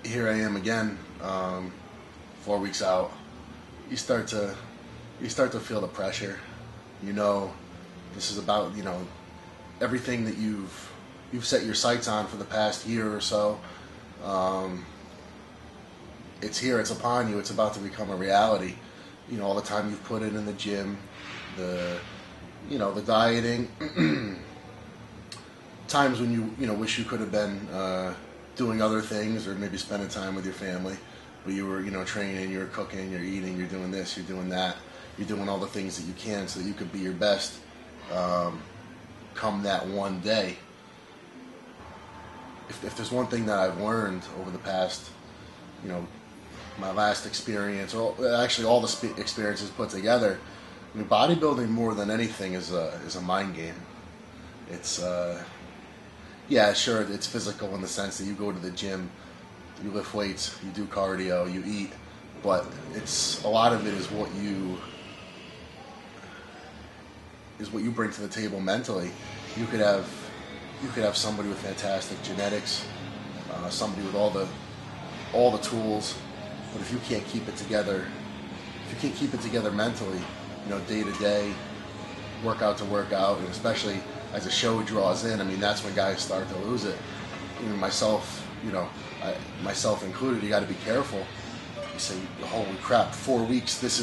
here I am again, 4 weeks out. You start to feel the pressure. You know, this is about, everything that you've set your sights on for the past year or so. It's here, it's upon you, it's about to become a reality. All the time you've put in the gym, the dieting, times when you wish you could have been doing other things or maybe spending time with your family, but you were, training, you're cooking, you're eating, you're doing this, you're doing that, you're doing all the things that you can so that you could be your best come that one day. If there's one thing that I've learned over the past, my last experience, or actually all the experiences put together, bodybuilding more than anything is a mind game. It's yeah, sure, it's physical in the sense that you go to the gym, you lift weights, you do cardio, you eat, but it's a lot of it is what you bring to the table mentally. You could have somebody with fantastic genetics, somebody with all the tools, but if you can't keep it together, mentally, day to day, workout to workout, and especially as a show draws in, that's when guys start to lose it. Even myself, myself included, you got to be careful. You say, holy crap, 4 weeks, this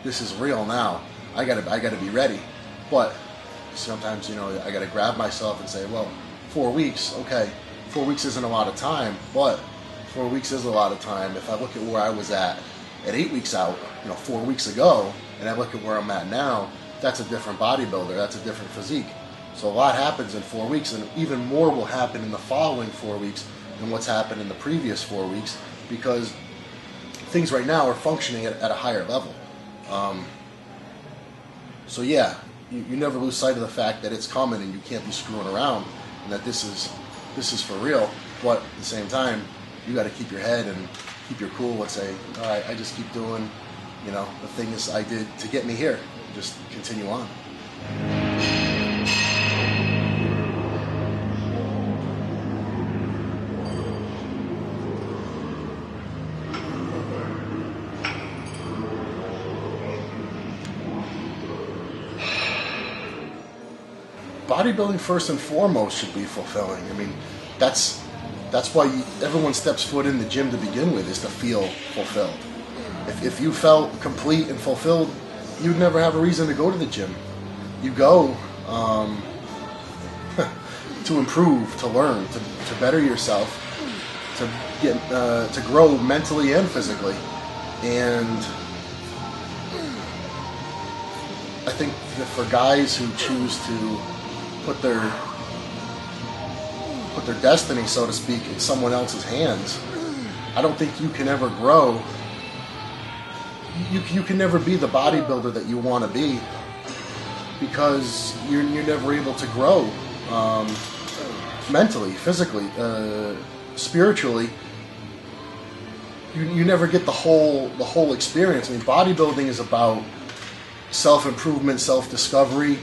is real now. I gotta be ready. But sometimes, I gotta grab myself and say, well, 4 weeks, okay, 4 weeks isn't a lot of time, but 4 weeks is a lot of time. If I look at where I was at 8 weeks out, 4 weeks ago, and I look at where I'm at now, that's a different bodybuilder, that's a different physique. So a lot happens in 4 weeks, and even more will happen in the following 4 weeks than what's happened in the previous 4 weeks, because things right now are functioning at a higher level. So yeah, you never lose sight of the fact that it's coming and you can't be screwing around, and that this is for real. But at the same time, you got to keep your head and keep your cool and say, all right, I just keep doing, the things I did to get me here. Just continue on. Bodybuilding first and foremost should be fulfilling. That's why everyone steps foot in the gym to begin with, is to feel fulfilled. If you felt complete and fulfilled, you'd never have a reason to go to the gym. You go to improve, to learn, to better yourself, to get to grow mentally and physically. And I think that for guys who choose to put their destiny, so to speak, in someone else's hands, I don't think you can ever grow. You can never be the bodybuilder that you want to be, because you're never able to grow mentally, physically, spiritually. You never get the whole experience. Bodybuilding is about self-improvement, self-discovery.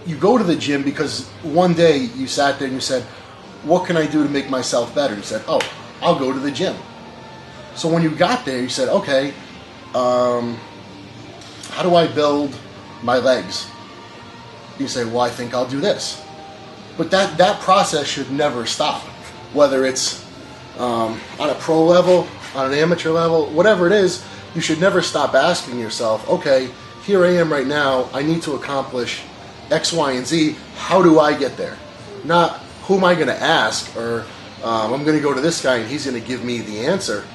You go to the gym because one day you sat there and you said, what can I do to make myself better? You said, oh, I'll go to the gym. So when you got there, you said, okay, how do I build my legs? You say, well, I think I'll do this. But that process should never stop, whether it's on a pro level, on an amateur level, whatever it is. You should never stop asking yourself, okay, here I am right now, I need to accomplish X, Y, and Z. How do I get there? Not who am I going to ask, or I'm going to go to this guy and he's going to give me the answer.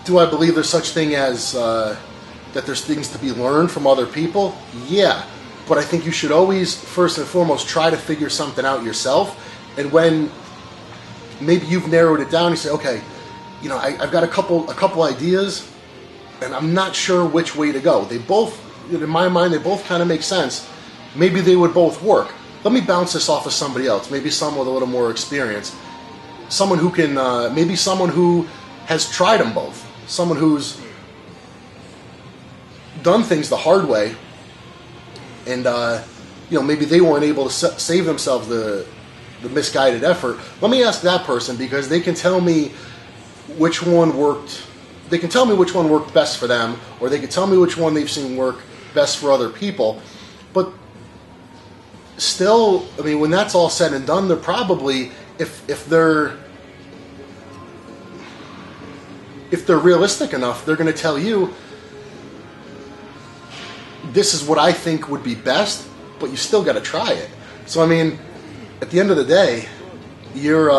Do I believe there's such thing as that there's things to be learned from other people? Yeah, but I think you should always, first and foremost, try to figure something out yourself. And when maybe you've narrowed it down, you say, okay, I've got a couple ideas, and I'm not sure which way to go. They both, in my mind, they both kind of make sense. Maybe they would both work. Let me bounce this off of somebody else, maybe someone with a little more experience, someone who can, maybe someone who has tried them both, someone who's done things the hard way, and maybe they weren't able to save themselves the the misguided effort, let me ask that person, because they can tell me which one worked. They can tell me which one worked best for them, or they can tell me which one they've seen work best for other people. But still, I mean, when that's all said and done, they're probably, if they're realistic enough, they're going to tell you, this is what I think would be best, but you still got to try it. So, I mean, at the end of the day, you're,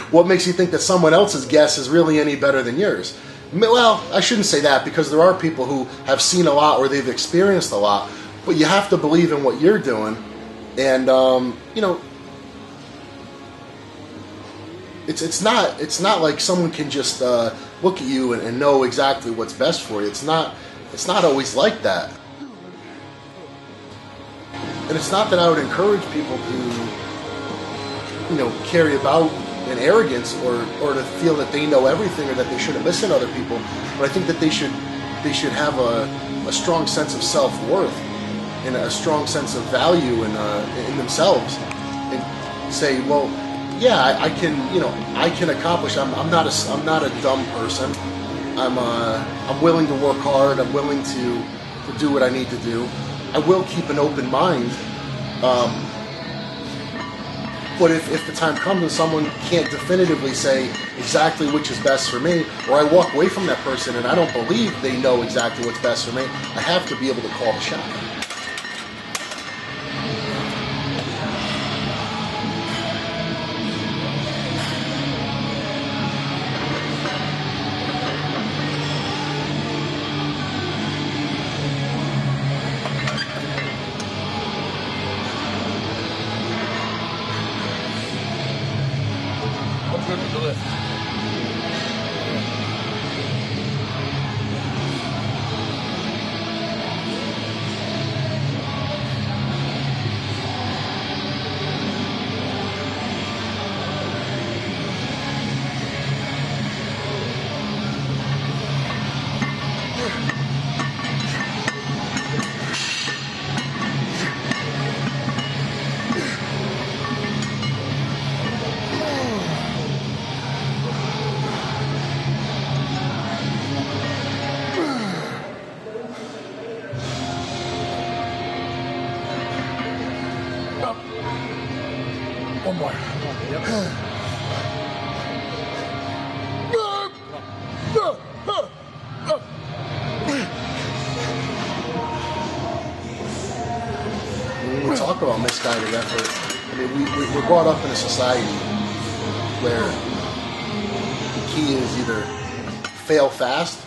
what makes you think that someone else's guess is really any better than yours? Well, I shouldn't say that, because there are people who have seen a lot or they've experienced a lot, but you have to believe in what you're doing. And, you know, it's not like someone can just look at you and know exactly what's best for you. It's not always like that. And it's not that I would encourage people to, you know, carry about an arrogance or to feel that they know everything or that they shouldn't listen to other people. But I think that they should have a strong sense of self-worth and a strong sense of value in themselves, and say, well, yeah, I can accomplish. I'm not a dumb person. I'm willing to work hard. I'm willing to do what I need to do. I will keep an open mind. But if the time comes and someone can't definitively say exactly which is best for me, or I walk away from that person and I don't believe they know exactly what's best for me, I have to be able to call the shot. One more. When we talk about misguided effort, I mean, we're brought up in a society where the key is either fail fast,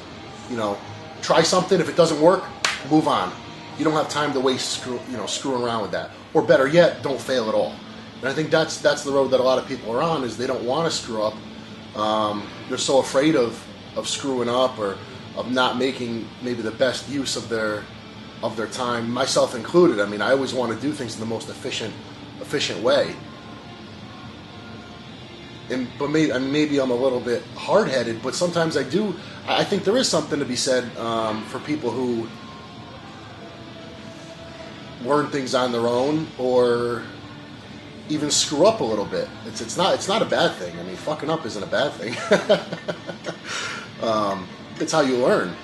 you know, try something, if it doesn't work, move on. You don't have time to waste screwing around with that. Or better yet, don't fail at all. And I think that's the road that a lot of people are on, is they don't want to screw up. They're so afraid of screwing up or of not making maybe the best use of their time, myself included. I mean, I always want to do things in the most efficient way. But maybe I'm a little bit hard-headed, but sometimes I think there is something to be said for people who learn things on their own or even screw up a little bit. It's not a bad thing. I mean, fucking up isn't a bad thing. It's how you learn.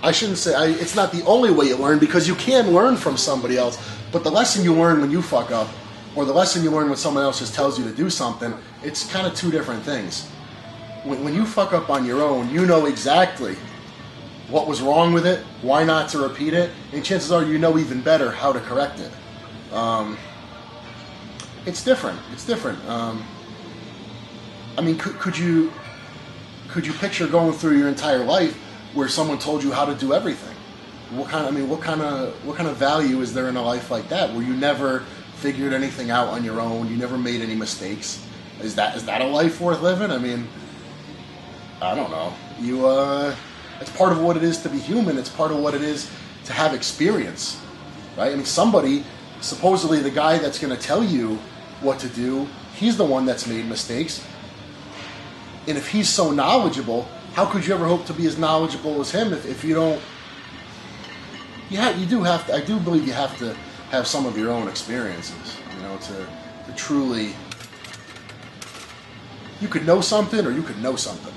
I shouldn't say it's not the only way you learn, because you can learn from somebody else. But the lesson you learn when you fuck up, or the lesson you learn when someone else just tells you to do something, it's kind of two different things. When you fuck up on your own, you know exactly what was wrong with it, why not to repeat it, and chances are you know even better how to correct it. It's different. It's different. I mean, could you picture going through your entire life where someone told you how to do everything? What kind of value is there in a life like that, where you never figured anything out on your own, you never made any mistakes? Is that a life worth living? I mean, I don't know. It's part of what it is to be human. It's part of what it is to have experience, right? I mean, supposedly the guy that's going to tell you what to do, he's the one that's made mistakes. And if he's so knowledgeable, how could you ever hope to be as knowledgeable as him if you don't? Yeah, you do have to. I do believe you have to have some of your own experiences, you know, to truly, you could know something or you could know something.